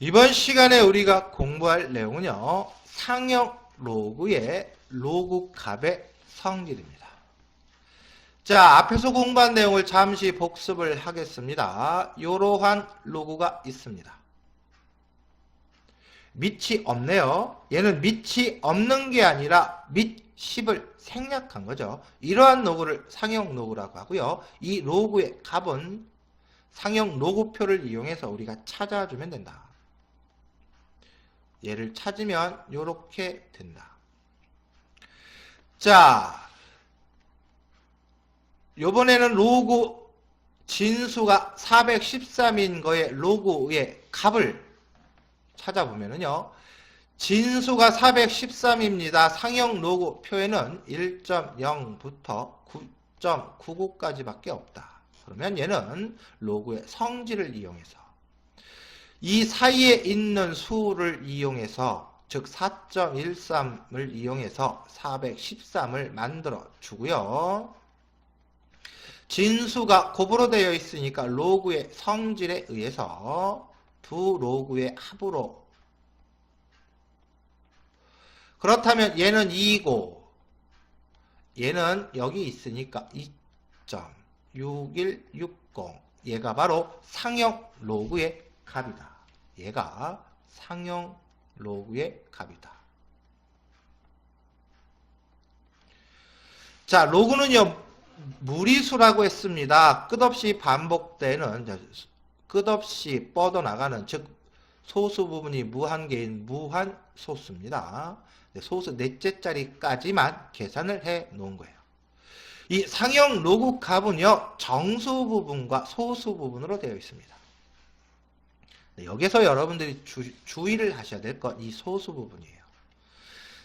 이번 시간에 우리가 공부할 내용은요, 상형 로그의 로그 값의 성질입니다. 자, 앞에서 공부한 내용을 잠시 복습을 하겠습니다. 이러한 로그가 있습니다. 밑이 없네요. 얘는 밑이 없는 게 아니라 밑 10을 생략한 거죠. 이러한 로그를 상형 로그라고 하고요. 이 로그의 값은 상형 로그표를 이용해서 우리가 찾아주면 된다. 얘를 찾으면 이렇게 된다. 자, 요번에는 로그 진수가 413인 거에 로그의 값을 찾아보면은요, 진수가 413입니다. 상형 로그 표에는 1.0부터 9.99까지 밖에 없다. 그러면 얘는 로그의 성질을 이용해서 이 사이에 있는 수를 이용해서, 즉 4.13을 이용해서 413을 만들어 주고요. 진수가 곱으로 되어 있으니까 로그의 성질에 의해서 두 로그의 합으로, 그렇다면 얘는 2고 얘는 여기 있으니까 2.6160, 얘가 바로 상형 로그의 값이다. 얘가 상형 로그의 값이다. 자, 로그는요, 무리수라고 했습니다. 끝없이 반복되는, 끝없이 뻗어나가는, 즉 소수 부분이 무한개인 무한소수입니다. 소수 넷째 자리까지만 계산을 해 놓은 거예요. 이 상형 로그 값은요, 정수 부분과 소수 부분으로 되어 있습니다. 여기서 여러분들이 주의를 하셔야 될 건 이 소수 부분이에요.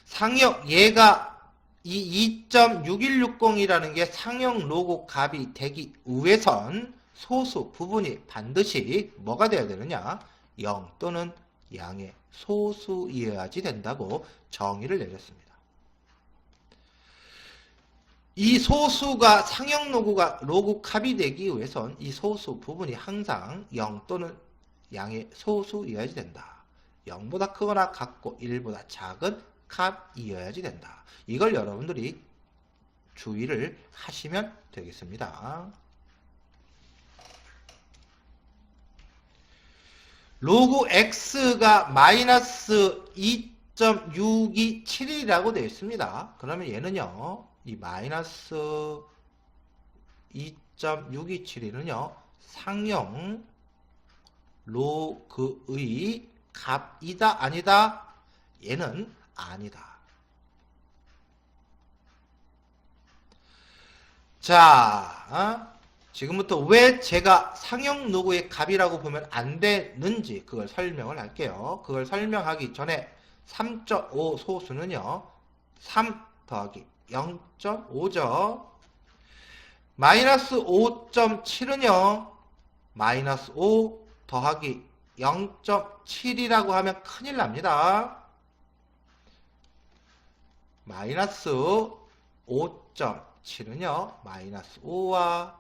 상형, 얘가 이 2.6160이라는 게 상형 로그 값이 되기 위해선 소수 부분이 반드시 뭐가 되어야 되느냐? 0 또는 양의 소수이어야지 된다고 정의를 내렸습니다. 이 소수가 상형 로그 값이 되기 위해선 이 소수 부분이 항상 0 또는 양의 소수이어야지 된다. 0보다 크거나 같고 1보다 작은 값이어야지 된다. 이걸 여러분들이 주의를 하시면 되겠습니다. 로그 x가 마이너스 2.627이라고 되어 있습니다. 그러면 얘는요, 이 마이너스 2.627이는요, 상형 로그의 값이다, 아니다? 얘는 아니다. 자, 지금부터 왜 제가 상형 로그의 값이라고 보면 안 되는지 그걸 설명을 할게요. 그걸 설명하기 전에 3.5 소수는요, 3 더하기 0.5죠. 마이너스 5.7은요, 마이너스 5 더하기 0.7이라고 하면 큰일 납니다. 마이너스 5.7은요, 마이너스 5와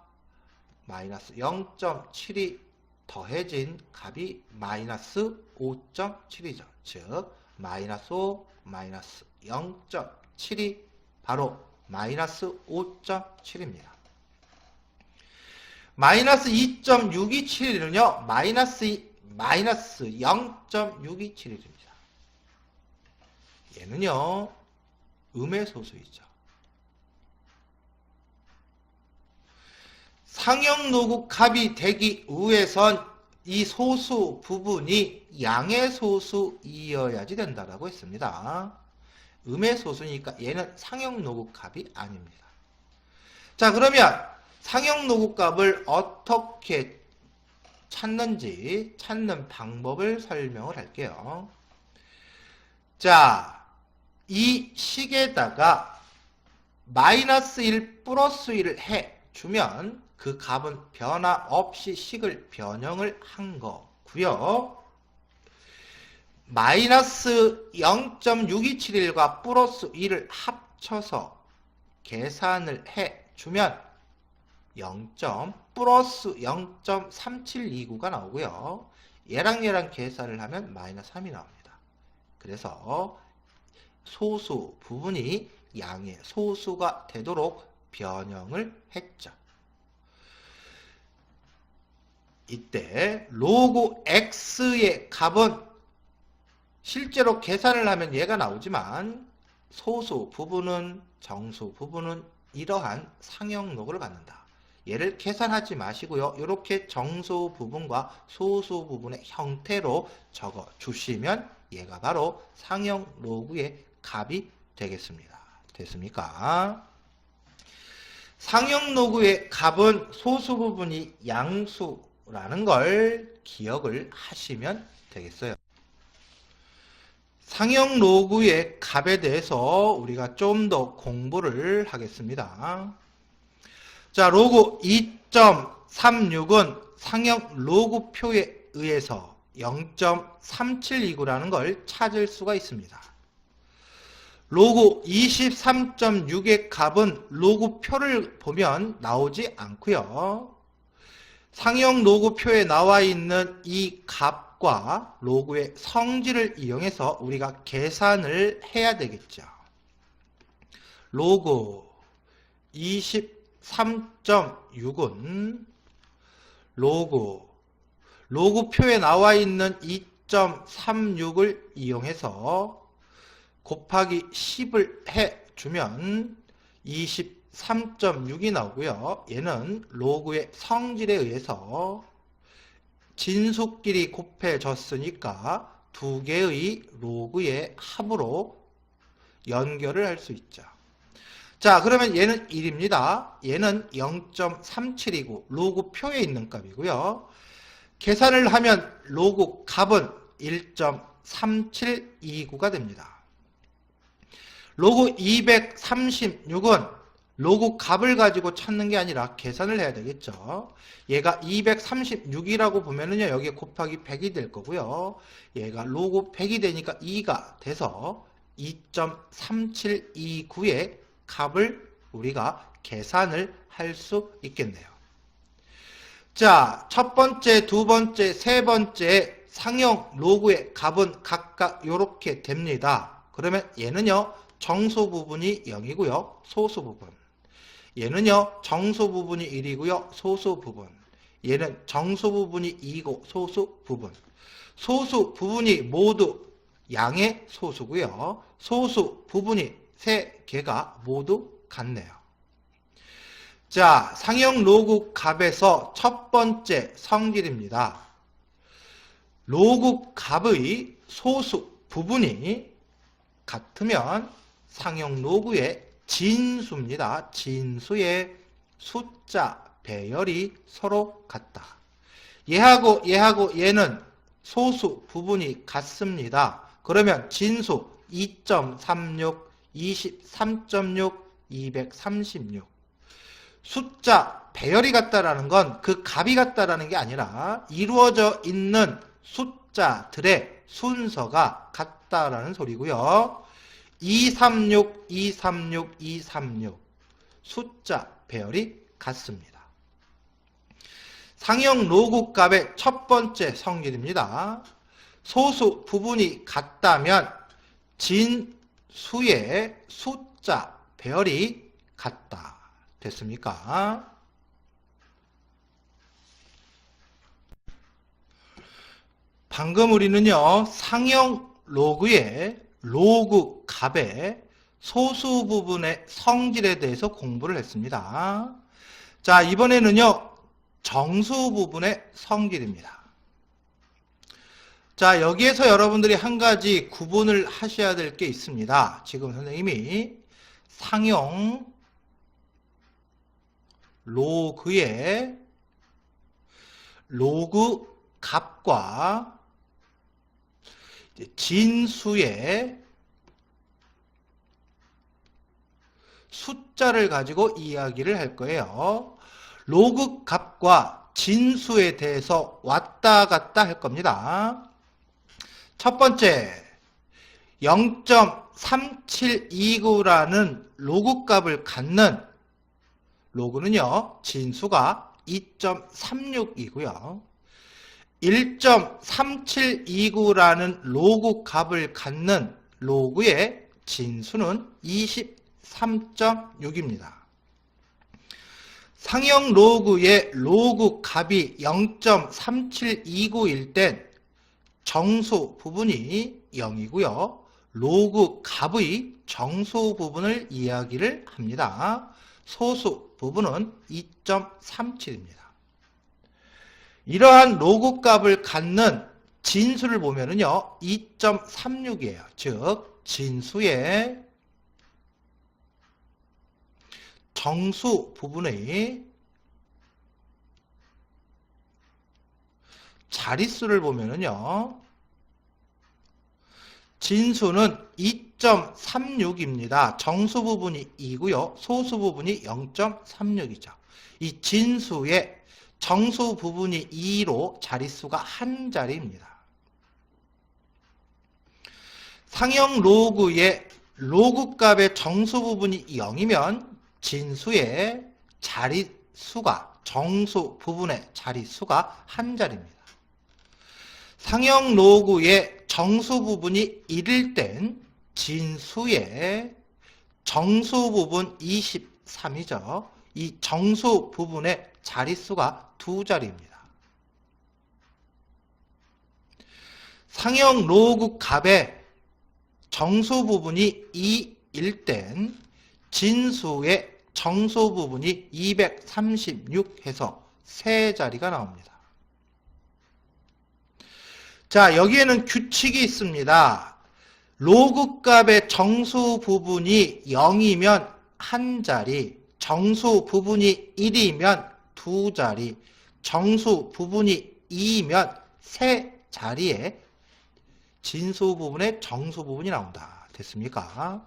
마이너스 0.7이 더해진 값이 마이너스 5.7이죠. 즉 마이너스 5, 마이너스 0.7이 바로 마이너스 5.7입니다. 마이너스 2.627은요, 마이너스 0.627입니다. 얘는요, 음의 소수이죠. 상형 로그 값이 되기 위해선 이 소수 부분이 양의 소수이어야지 된다라고 했습니다. 음의 소수니까 얘는 상형 로그 값이 아닙니다. 자, 그러면 상형 로그 값을 어떻게 찾는지 찾는 방법을 설명을 할게요. 자, 이 식에다가 마이너스 1 플러스 1을 해주면 그 값은 변화 없이 식을 변형을 한 거고요. 마이너스 0.6271과 플러스 1을 합쳐서 계산을 해주면 플러스 0.3729가 나오고요. 얘랑 계산을 하면 마이너스 3이 나옵니다. 그래서 소수 부분이 양의 소수가 되도록 변형을 했죠. 이때 로그 x의 값은 실제로 계산을 하면 얘가 나오지만 소수 부분은 정수 부분은 이러한 상형 로그를 갖는다. 얘를 계산하지 마시고요. 이렇게 정수 부분과 소수 부분의 형태로 적어 주시면 얘가 바로 상형 로그의 값이 되겠습니다. 됐습니까? 상형 로그의 값은 소수 부분이 양수라는 걸 기억을 하시면 되겠어요. 상형 로그의 값에 대해서 우리가 좀 더 공부를 하겠습니다. 자, 로그 2.36은 상형 로그표에 의해서 0.379라는 걸 찾을 수가 있습니다. 로그 23.6의 값은 로그표를 보면 나오지 않고요. 상형 로그표에 나와 있는 이 값과 로그의 성질을 이용해서 우리가 계산을 해야 되겠죠. 로그 23.6은 로그표에 나와 있는 2.36을 이용해서 곱하기 10을 해주면 23.6이 나오고요. 얘는 로그의 성질에 의해서 진수끼리 곱해졌으니까 두 개의 로그의 합으로 연결을 할 수 있죠. 자, 그러면 얘는 1입니다. 얘는 0.37이고 로그표에 있는 값이고요. 계산을 하면 로그 값은 1.3729가 됩니다. 로그 236은 로그 값을 가지고 찾는 게 아니라 계산을 해야 되겠죠. 얘가 236이라고 보면은요, 여기에 곱하기 100이 될 거고요. 얘가 로그 100이 되니까 2가 돼서 2.3729의 값을 우리가 계산을 할 수 있겠네요. 자, 첫 번째, 두 번째, 세 번째 상형 로그의 값은 각각 이렇게 됩니다. 그러면 얘는요, 정수 부분이 0이고요. 소수 부분. 얘는요, 정수 부분이 1이고요. 소수 부분. 얘는 정수 부분이 2고 소수 부분. 소수 부분이 모두 양의 소수고요. 소수 부분이 세 개가 모두 같네요. 자, 상형 로그 값에서 첫 번째 성질입니다. 로그 값의 소수 부분이 같으면 상형 로그의 진수입니다. 진수의 숫자 배열이 서로 같다. 얘하고 얘는 소수 부분이 같습니다. 그러면 진수 2.36, 23.6, 236 숫자 배열이 같다라는 건 그 값이 같다라는 게 아니라 이루어져 있는 숫자들의 순서가 같다라는 소리고요. 236, 236, 236 숫자 배열이 같습니다. 상형 로그 값의 첫 번째 성질입니다. 소수 부분이 같다면 진수의 숫자 배열이 같다. 됐습니까? 방금 우리는요, 상형 로그의 로그 값의 소수 부분의 성질에 대해서 공부를 했습니다. 자, 이번에는요, 정수 부분의 성질입니다. 자, 여기에서 여러분들이 한 가지 구분을 하셔야 될 게 있습니다. 지금 선생님이 상형 로그의 로그 값과 진수의 숫자를 가지고 이야기를 할 거예요. 로그 값과 진수에 대해서 왔다 갔다 할 겁니다. 첫 번째, 0.3729라는 로그 값을 갖는 로그는요, 진수가 2.36이고요. 1.3729라는 로그 값을 갖는 로그의 진수는 23.6입니다. 상형 로그의 로그 값이 0.3729일 땐 정수 부분이 0이고요. 로그 값의 정수 부분을 이야기를 합니다. 소수 부분은 2.37입니다. 이러한 로그 값을 갖는 진수를 보면은요, 2.36이에요. 즉, 진수의 정수 부분의 자릿수를 보면은요, 진수는 2.36입니다. 정수 부분이 2고요. 소수 부분이 0.36이죠. 이 진수의 정수 부분이 2로 자릿수가 한 자리입니다. 상형 로그의 로그 값의 정수 부분이 0이면 진수의 자릿수가 정수 부분의 자릿수가 한 자리입니다. 상형 로그의 정수 부분이 1일 땐 진수의 정수 부분 23이죠. 이 정수 부분의 자릿수가 두 자리입니다. 상형 로그 값의 정수 부분이 2일 땐 진수의 정수 부분이 236 해서 세 자리가 나옵니다. 자, 여기에는 규칙이 있습니다. 로그 값의 정수 부분이 0이면 한 자리, 정수 부분이 1이면 두 자리, 정수 부분이 2이면 세 자리에 진수 부분의 정수 부분이 나온다. 됐습니까?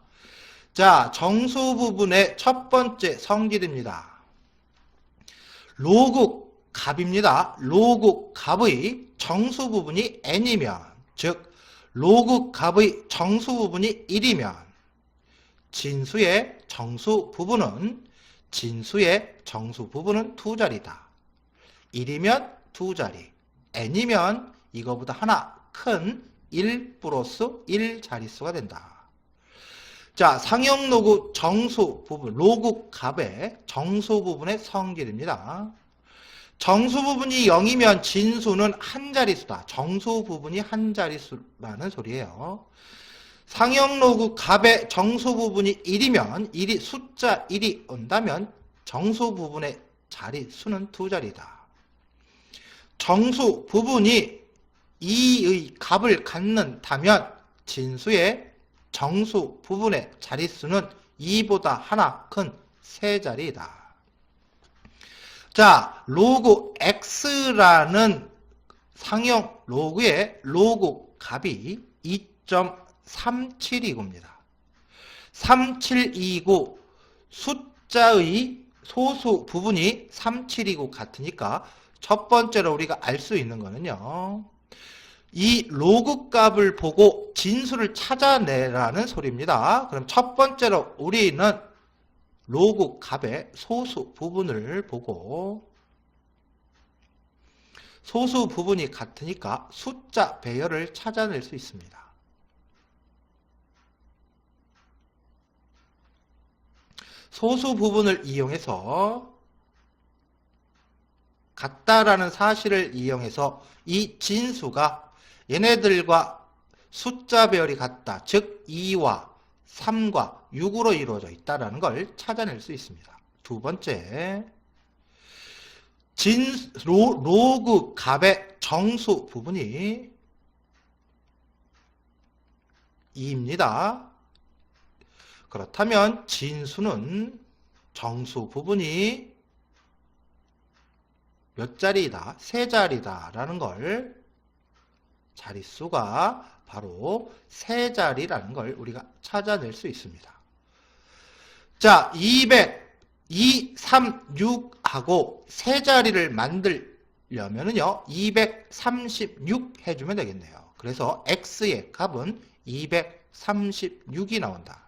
자, 정수 부분의 첫 번째 성질입니다. 로그 값입니다. 로그 값의 정수 부분이 n이면, 즉 로그 값의 정수 부분이 1이면 진수의 정수 부분은 두 자리다. 1이면 두 자리, n이면 이거보다 하나 큰 1 플러스 1 자릿수가 된다. 자, 상형 로그 정수 부분, 로그 값의 정수 부분의 성질입니다. 정수 부분이 0이면 진수는 한 자릿수다. 정수 부분이 한 자릿수라는 소리예요. 상형 로그 값의 정수 부분이 1이면 숫자 1이 온다면 정수 부분의 자릿수는 두 자리다. 정수 부분이 2의 값을 갖는다면 진수의 정수 부분의 자릿수는 2보다 하나 큰 세 자리이다. 자, 로그 x라는 상형 로그의 로그 값이 2.3729입니다. 3729 숫자의 소수 부분이 3729 같으니까 첫 번째로 우리가 알 수 있는 거는요, 이 로그 값을 보고 진수를 찾아내라는 소리입니다. 그럼 첫 번째로 우리는 로그 값의 소수 부분을 보고 소수 부분이 같으니까 숫자 배열을 찾아낼 수 있습니다. 소수 부분을 이용해서 같다라는 사실을 이용해서 이 진수가 얘네들과 숫자 배열이 같다. 즉 2와 3과 6으로 이루어져 있다는 걸 찾아낼 수 있습니다. 두 번째, 로그 값의 정수 부분이 2입니다. 그렇다면 진수는 정수 부분이 몇 자리이다? 세 자리다 라는 걸, 자릿수가 바로 세 자리라는 걸 우리가 찾아낼 수 있습니다. 자, 236하고 세 자리를 만들려면은요, 236 해주면 되겠네요. 그래서 x의 값은 236이 나온다.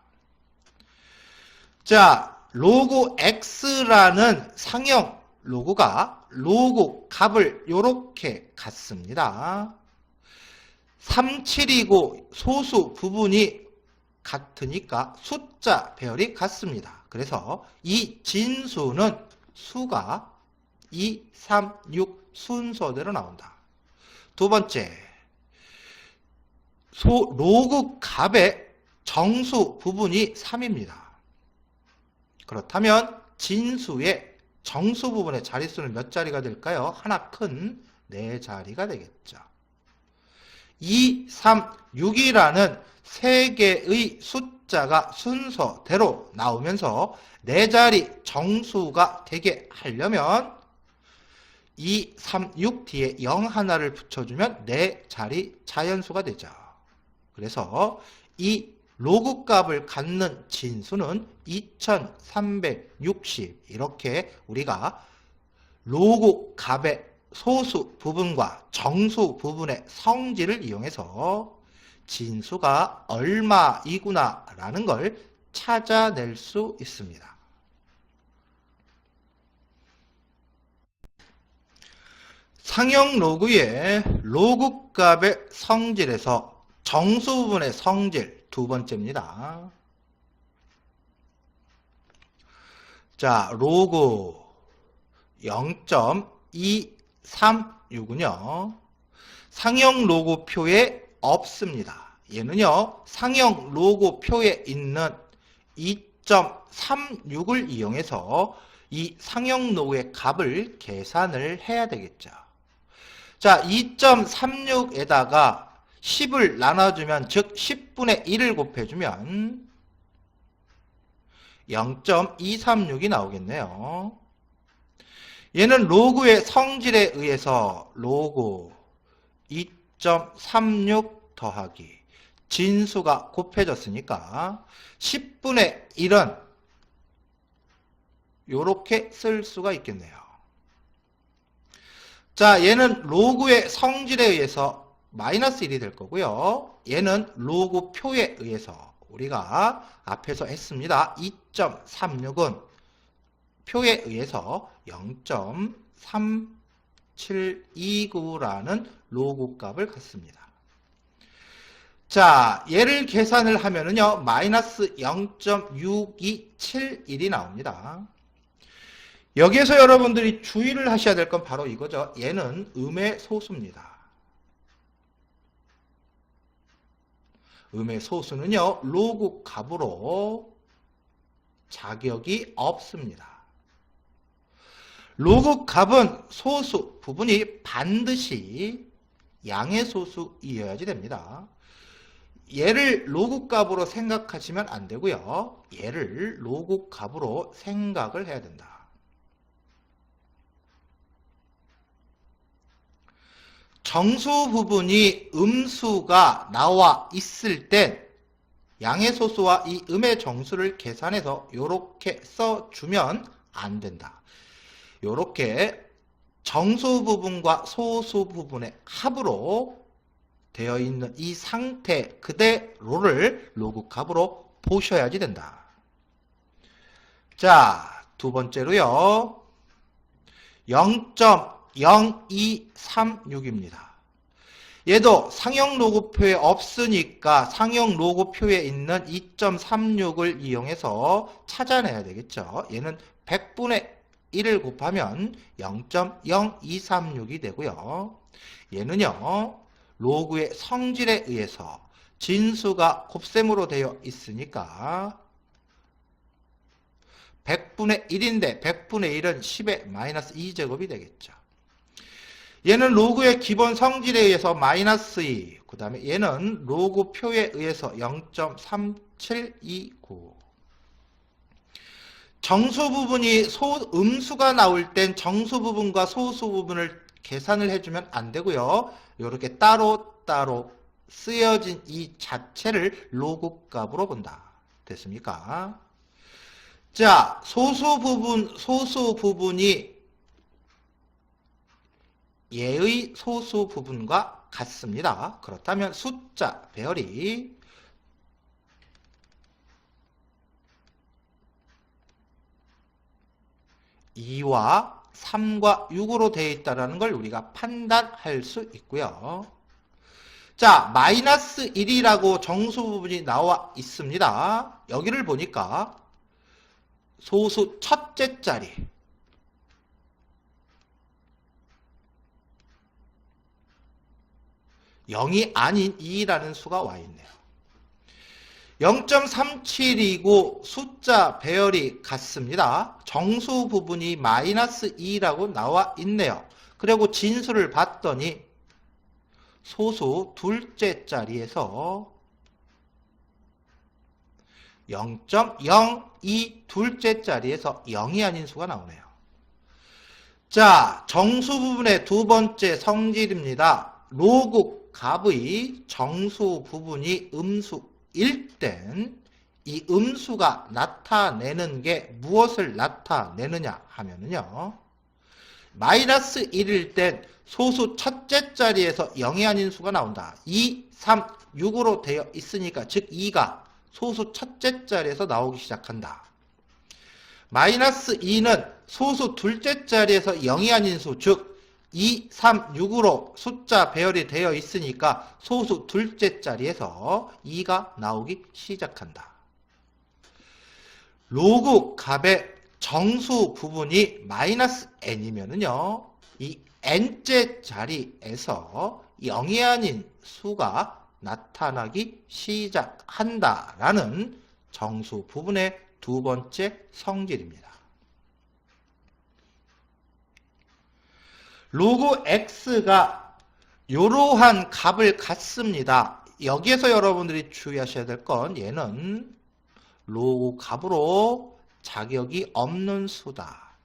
자, 로그 x라는 상형 로그가 로그 값을 요렇게 갖습니다. 37이고 소수 부분이 같으니까 숫자 배열이 같습니다. 그래서 이 진수는 수가 2, 3, 6 순서대로 나온다. 두 번째, 로그 값의 정수 부분이 3입니다. 그렇다면 진수의 정수 부분의 자릿수는 몇 자리가 될까요? 하나 큰 4자리가 되겠죠. 2, 3, 6이라는 3개의 숫자가 순서대로 나오면서 4자리 정수가 되게 하려면 2, 3, 6 뒤에 0 하나를 붙여주면 4자리 자연수가 되죠. 그래서 이 로그 값을 갖는 진수는 2360 이렇게 우리가 로그 값의 소수 부분과 정수 부분의 성질을 이용해서 진수가 얼마이구나 라는 걸 찾아낼 수 있습니다. 상형 로그의 로그 값의 성질에서 정수 부분의 성질 두 번째입니다. 자, 로그 0.236은요. 상형 로그표에 없습니다. 얘는요. 상형 로그표에 있는 2.36을 이용해서 이 상형 로그의 값을 계산을 해야 되겠죠. 자, 2.36에다가 10을 나눠주면 즉 10분의 1을 곱해주면 0.236이 나오겠네요. 얘는 로그의 성질에 의해서 로그 2.36 더하기 진수가 곱해졌으니까 10분의 1은 이렇게 쓸 수가 있겠네요. 자, 얘는 로그의 성질에 의해서 마이너스 1이 될 거고요. 얘는 로그 표에 의해서 우리가 앞에서 했습니다. 2.36은 표에 의해서 0.3729라는 로그 값을 갖습니다. 자, 얘를 계산을 하면은요, 마이너스 0.6271이 나옵니다. 여기에서 여러분들이 주의를 하셔야 될 건 바로 이거죠. 얘는 음의 소수입니다. 음의 소수는요, 로그 값으로 자격이 없습니다. 로그 값은 소수 부분이 반드시 양의 소수이어야지 됩니다. 얘를 로그 값으로 생각하시면 안 되고요. 얘를 로그 값으로 생각을 해야 된다. 정수 부분이 음수가 나와 있을 땐 양의 소수와 이 음의 정수를 계산해서 이렇게 써주면 안 된다. 이렇게 정수 부분과 소수 부분의 합으로 되어 있는 이 상태 그대로를 로그 값으로 보셔야지 된다. 자, 두 번째로요. 0.0236입니다. 얘도 상형 로그표에 없으니까 상형 로그표에 있는 2.36을 이용해서 찾아내야 되겠죠. 얘는 100분의 1을 곱하면 0.0236이 되고요. 얘는요. 로그의 성질에 의해서 진수가 곱셈으로 되어 있으니까 100분의 1인데 100분의 1은 10의 마이너스 2제곱이 되겠죠. 얘는 로그의 기본 성질에 의해서 마이너스 2, 그 다음에 얘는 로그 표에 의해서 0.3729. 정수 부분이 음수가 나올 땐 정수 부분과 소수 부분을 계산을 해주면 안 되고요. 이렇게 따로따로 쓰여진 이 자체를 로그 값으로 본다. 됐습니까? 자, 소수 부분이 얘의 소수 부분과 같습니다. 그렇다면 숫자 배열이 2와 3과 6으로 되어 있다는 걸 우리가 판단할 수 있고요. 자, 마이너스 1이라고 정수 부분이 나와 있습니다. 여기를 보니까 소수 첫째 자리, 0이 아닌 2라는 수가 와 있네요. 0.37이고 숫자 배열이 같습니다. 정수 부분이 마이너스 2라고 나와 있네요. 그리고 진수를 봤더니 소수 둘째 자리에서 0.02 둘째 자리에서 0이 아닌 수가 나오네요. 자, 정수 부분의 두 번째 성질입니다. 로국 값의 정수 부분이 음수일 땐 이 음수가 나타내는 게 무엇을 나타내느냐 하면은요. 마이너스 1일 땐 소수 첫째 자리에서 0이 아닌 수가 나온다. 2, 3, 6으로 되어 있으니까 즉 2가 소수 첫째 자리에서 나오기 시작한다. 마이너스 2는 소수 둘째 자리에서 0이 아닌 수, 즉 2, 3, 6으로 숫자 배열이 되어 있으니까 소수 둘째 자리에서 2가 나오기 시작한다. 로그 값의 정수 부분이 마이너스 n이면은요, 이 n째 자리에서 0이 아닌 수가 나타나기 시작한다라는 정수 부분의 두 번째 성질입니다. 로그 x가 이러한 값을 갖습니다. 여기에서 여러분들이 주의하셔야 될 건 얘는 로그 값으로 자격이 없는 수다.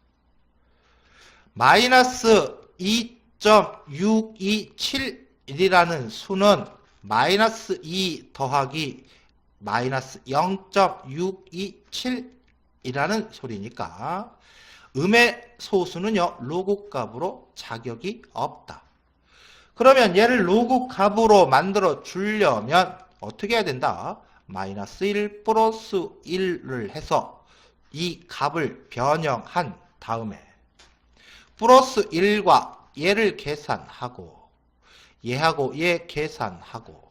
마이너스 2.627이라는 수는 마이너스 2 더하기 마이너스 0.627이라는 소리니까 음의 소수는요, 로그 값으로 자격이 없다. 그러면 얘를 로그 값으로 만들어 주려면 어떻게 해야 된다? 마이너스 1 플러스 1을 해서 이 값을 변형한 다음에 플러스 1과 얘를 계산하고 얘하고 얘 계산하고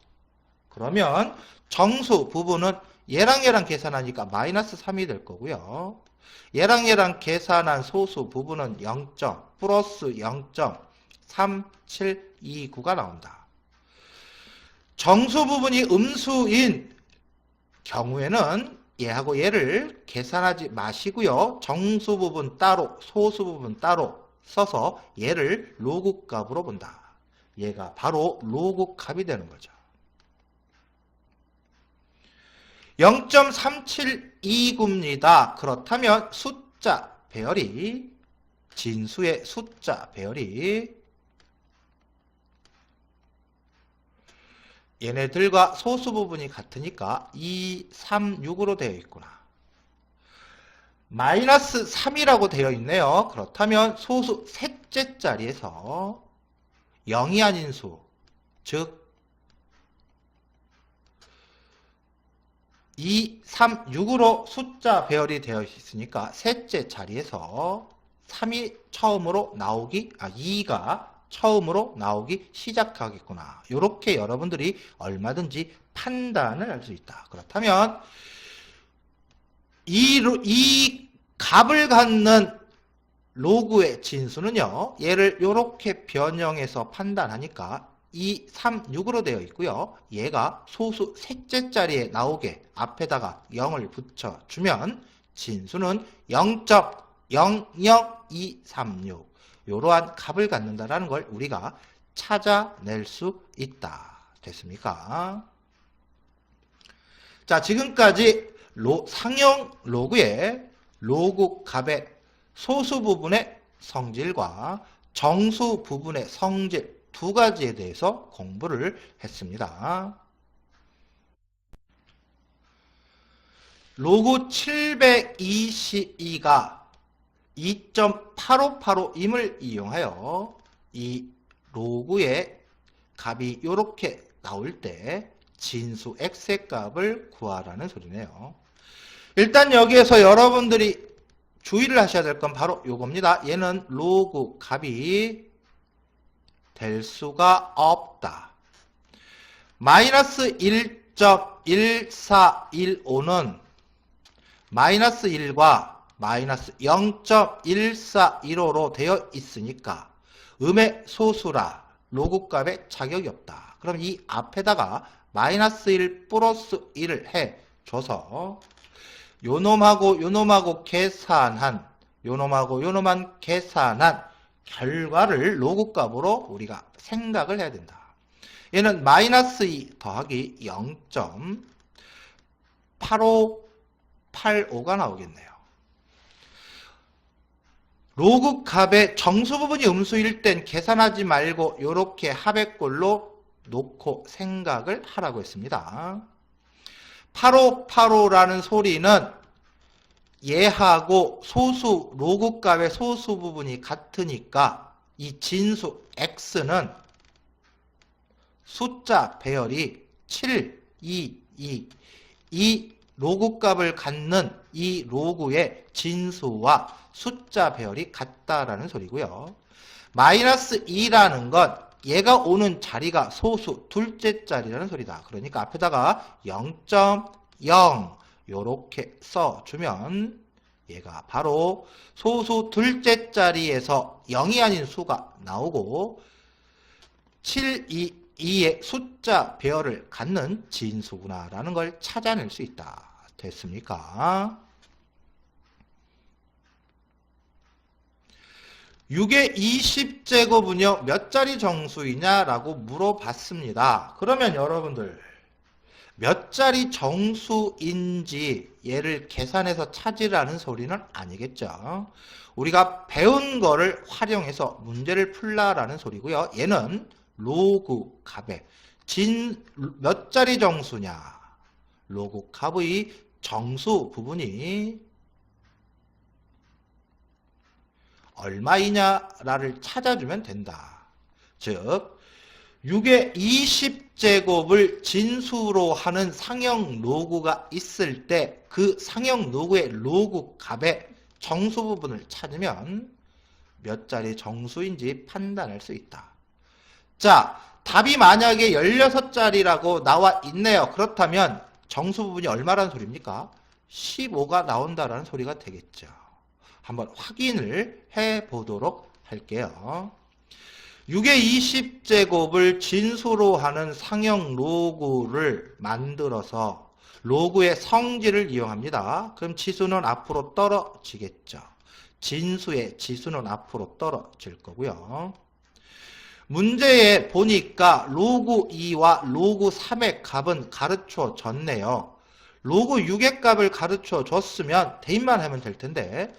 그러면 정수 부분은 얘랑 계산하니까 마이너스 3이 될 거고요. 얘랑 계산한 소수 부분은 0. 플러스 0.3729가 나온다. 정수 부분이 음수인 경우에는 얘하고 얘를 계산하지 마시고요. 정수 부분 따로, 소수 부분 따로 써서 얘를 로그 값으로 본다. 얘가 바로 로그 값이 되는 거죠. 0.3729입니다. 그렇다면 숫자 배열이, 진수의 숫자 배열이 얘네들과 소수 부분이 같으니까 2, 3, 6으로 되어 있구나. 마이너스 3이라고 되어 있네요. 그렇다면 소수 셋째 자리에서 0이 아닌 수, 즉 2, 3, 6으로 숫자 배열이 되어 있으니까 셋째 자리에서 3이 처음으로 나오기, 2가 처음으로 나오기 시작하겠구나. 이렇게 여러분들이 얼마든지 판단을 할 수 있다. 그렇다면 이 값을 갖는 로그의 진수는요. 얘를 이렇게 변형해서 판단하니까 2, 3, 6으로 되어 있고요. 얘가 소수 셋째 자리에 나오게 앞에다가 0을 붙여주면 진수는 0.00236 이러한 값을 갖는다라는 걸 우리가 찾아낼 수 있다. 됐습니까? 자, 지금까지 상형 로그의 로그 값의 소수 부분의 성질과 정수 부분의 성질 두 가지에 대해서 공부를 했습니다. 로그 722가 2.8585임을 이용하여 이 로그의 값이 이렇게 나올 때 진수 x의 값을 구하라는 소리네요. 일단 여기에서 여러분들이 주의를 하셔야 될 건 바로 요겁니다. 얘는 로그 값이 될 수가 없다. 마이너스 1.1415는 마이너스 1과 마이너스 0.1415로 되어 있으니까 음의 소수라 로그 값에 자격이 없다. 그럼 이 앞에다가 마이너스 1 플러스 1을 해줘서 요놈하고 요놈하고 계산한 요놈하고 요놈한 계산한 결과를 로그 값으로 우리가 생각을 해야 된다. 얘는 마이너스 2 더하기 0.8585가 나오겠네요. 로그 값의 정수 부분이 음수일 땐 계산하지 말고 이렇게 합의꼴로 놓고 생각을 하라고 했습니다. 8585라는 소리는 얘하고 소수 로그 값의 소수 부분이 같으니까 이 진수 x는 숫자 배열이 7, 2, 2 이 로그 값을 갖는 이 로그의 진수와 숫자 배열이 같다라는 소리고요. 마이너스 2라는 건 얘가 오는 자리가 소수 둘째 자리라는 소리다. 그러니까 앞에다가 0.0 요렇게 써주면 얘가 바로 소수 둘째 자리에서 0이 아닌 수가 나오고 7, 2의 숫자 배열을 갖는 진수구나 라는 걸 찾아낼 수 있다. 됐습니까? 6의 20제곱은요 몇 자리 정수이냐라고 물어봤습니다. 그러면 여러분들 몇 자리 정수인지 얘를 계산해서 찾으라는 소리는 아니겠죠. 우리가 배운 거를 활용해서 문제를 풀라라는 소리고요. 얘는 로그 값의 몇 자리 정수냐. 로그 값의 정수 부분이 얼마이냐를 찾아주면 된다. 즉 6의 20제곱을 진수로 하는 상형 로그가 있을 때 그 상형 로그의 로그 값의 정수 부분을 찾으면 몇 자리 정수인지 판단할 수 있다. 자, 답이 만약에 16자리라고 나와 있네요. 그렇다면 정수 부분이 얼마라는 소리입니까? 15가 나온다라는 소리가 되겠죠. 한번 확인을 해보도록 할게요. 6의 20제곱을 진수로 하는 상형 로그를 만들어서 로그의 성질을 이용합니다. 그럼 지수는 앞으로 떨어지겠죠. 진수의 지수는 앞으로 떨어질 거고요. 문제에 보니까 로그 2와 로그 3의 값은 가르쳐 줬네요. 로그 6의 값을 가르쳐 줬으면 대입만 하면 될 텐데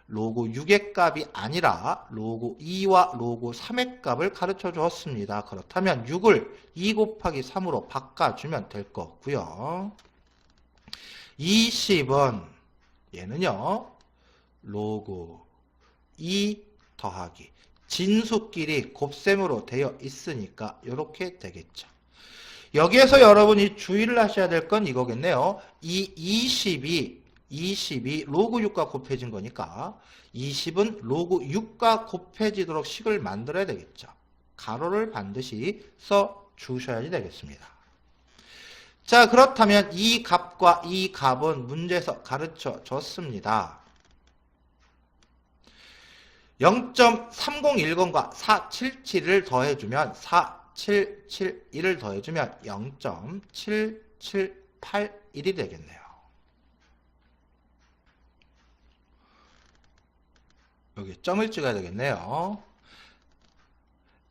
로그 6의 값이 아니라 로그 2와 로그 3의 값을 가르쳐 주었습니다. 그렇다면 6을 2 곱하기 3으로 바꿔주면 될 거고요. 20은 얘는요. 로그 2 더하기 진수끼리 곱셈으로 되어 있으니까 이렇게 되겠죠. 여기에서 여러분이 주의를 하셔야 될 건 이거겠네요. 이 20이 로그 6과 곱해진 거니까 20은 로그 6과 곱해지도록 식을 만들어야 되겠죠. 가로를 반드시 써 주셔야 되겠습니다. 자, 그렇다면 이 값과 이 값은 문제에서 가르쳐 줬습니다. 0.3010과 477을 더해주면 4771을 더해주면 0.7781이 되겠네요. 여기 점을 찍어야 되겠네요.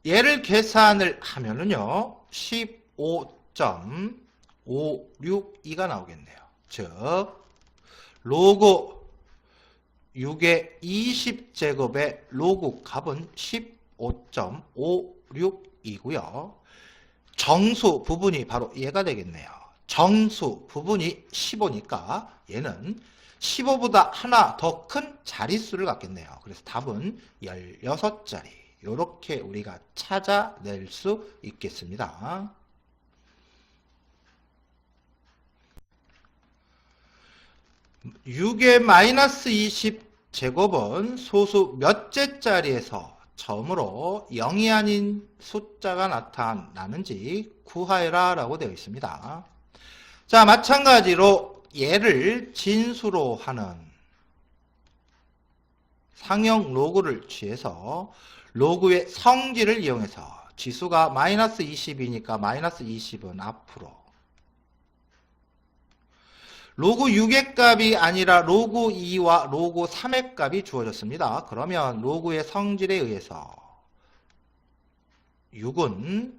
얘를 계산을 하면은요, 15.562가 나오겠네요. 즉, 로그 6의 20제곱의 로그 값은 15.562고요. 정수 부분이 바로 얘가 되겠네요. 정수 부분이 15니까 얘는 15보다 하나 더 큰 자릿수를 갖겠네요. 그래서 답은 16자리. 이렇게 우리가 찾아낼 수 있겠습니다. 6의 마이너스 20 제곱은 소수 몇째 자리에서 처음으로 0이 아닌 숫자가 나타나는지 구하여라 라고 되어 있습니다. 자, 마찬가지로 얘를 진수로 하는 상형 로그를 취해서 로그의 성질을 이용해서 지수가 마이너스 20이니까 마이너스 20은 앞으로, 로그 6의 값이 아니라 로그 2와 로그 3의 값이 주어졌습니다. 그러면 로그의 성질에 의해서 6은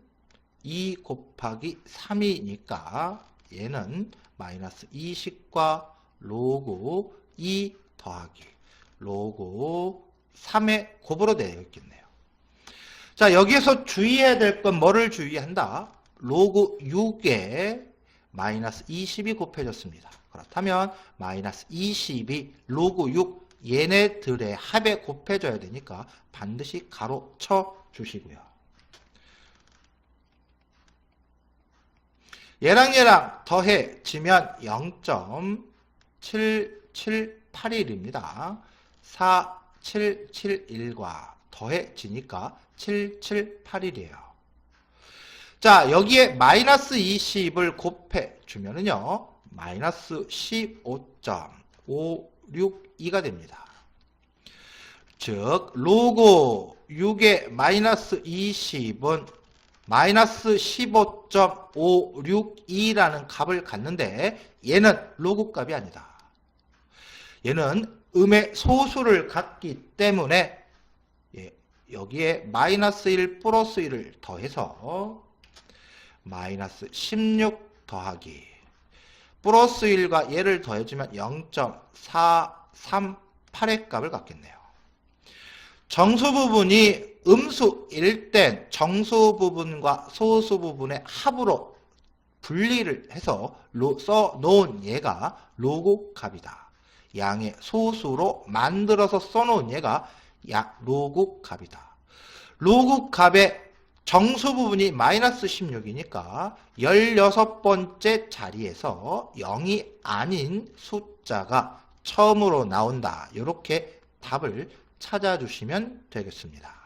2 곱하기 3이니까 얘는 마이너스 20과 로그 2 더하기 로그 3의 곱으로 되어 있겠네요. 자, 여기에서 주의해야 될 건 뭐를 주의한다? 로그 6에 마이너스 20이 곱해졌습니다. 그렇다면 마이너스 20이 로그 6 얘네들의 합에 곱해져야 되니까 반드시 가로 쳐 주시고요. 얘랑 더해지면 0.7781입니다. 4771과 더해지니까 7781이에요. 자, 여기에 마이너스 20을 곱해주면은요, 마이너스 15.562가 됩니다. 즉, 로그 6의 마이너스 20은 마이너스 15.562라는 값을 갖는데 얘는 로그 값이 아니다. 얘는 음의 소수를 갖기 때문에 여기에 마이너스 1 플러스 1을 더해서 마이너스 16 더하기 플러스 1과 얘를 더해주면 0.438의 값을 갖겠네요. 정수 부분이 음수일 땐 정수 부분과 소수 부분의 합으로 분리를 해서 써놓은 얘가 로그 값이다. 양의 소수로 만들어서 써놓은 얘가 로그 값이다. 로그 값의 정수 부분이 마이너스 16이니까 16번째 자리에서 0이 아닌 숫자가 처음으로 나온다. 이렇게 답을 찾아주시면 되겠습니다.